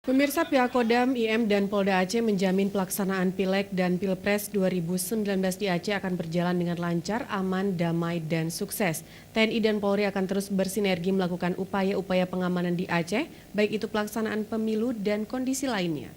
Pemirsa, pihak Kodam, IM, dan Polda Aceh menjamin pelaksanaan Pileg dan Pilpres 2019 di Aceh akan berjalan dengan lancar, aman, damai, dan sukses. TNI dan Polri akan terus bersinergi melakukan upaya-upaya pengamanan di Aceh, baik itu pelaksanaan pemilu dan kondisi lainnya.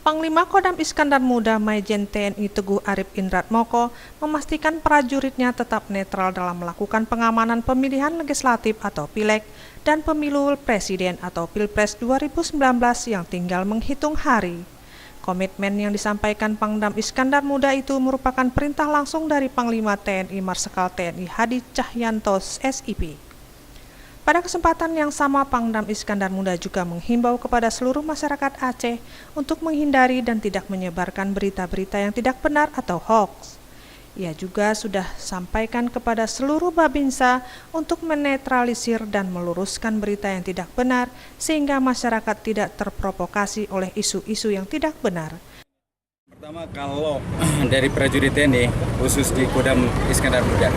Panglima Kodam Iskandar Muda Majen TNI Teguh Arif Indratmoko memastikan prajuritnya tetap netral dalam melakukan pengamanan pemilihan legislatif atau Pileg dan pemilu presiden atau Pilpres 2019 yang tinggal menghitung hari. Komitmen yang disampaikan Pangdam Iskandar Muda itu merupakan perintah langsung dari Panglima TNI Marsikal TNI Hadi Cahyanto SIP. Pada kesempatan yang sama, Pangdam Iskandar Muda juga menghimbau kepada seluruh masyarakat Aceh untuk menghindari dan tidak menyebarkan berita-berita yang tidak benar atau hoax. Ia juga sudah sampaikan kepada seluruh Babinsa untuk menetralisir dan meluruskan berita yang tidak benar sehingga masyarakat tidak terprovokasi oleh isu-isu yang tidak benar. Pertama, kalau dari prajurit TNI, khusus di Kodam Iskandar Muda,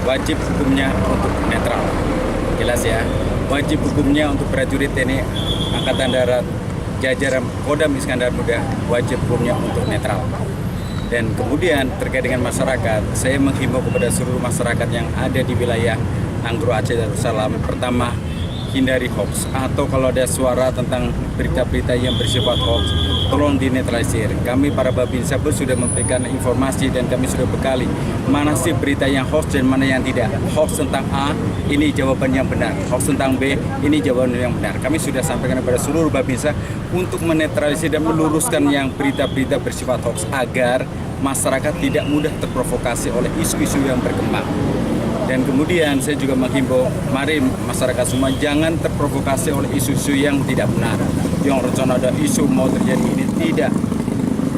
wajib hukumnya untuk netral. Jelas ya, wajib hukumnya untuk prajurit TNI Angkatan Darat jajaran Kodam Iskandar Muda, wajib hukumnya untuk netral. Dan kemudian terkait dengan masyarakat, saya menghimbau kepada seluruh masyarakat yang ada di wilayah Nanggro Aceh Darussalam. Pertama, hindari hoax, atau kalau ada suara tentang berita-berita yang bersifat hoax, tolong dinetralisir. Kami para Babinsa sudah memberikan informasi dan kami sudah bekali mana sih berita yang hoax dan mana yang tidak. Hoax tentang A, ini jawaban yang benar. Hoax tentang B, ini jawaban yang benar. Kami sudah sampaikan kepada seluruh Babinsa untuk menetralisir dan meluruskan yang berita-berita bersifat hoax agar masyarakat tidak mudah terprovokasi oleh isu-isu yang berkembang. Dan kemudian saya juga menghimbau, mari masyarakat semua jangan terprovokasi oleh isu-isu yang tidak benar. Yang rencana ada isu mau terjadi ini tidak.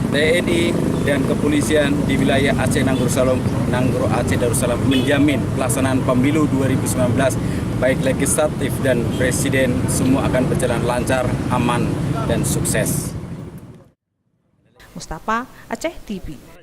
TNI dan kepolisian di wilayah Aceh Nanggro Aceh Darussalam menjamin pelaksanaan pemilu 2019 baik legislatif dan presiden semua akan berjalan lancar, aman, dan sukses. Mustafa, Aceh TV.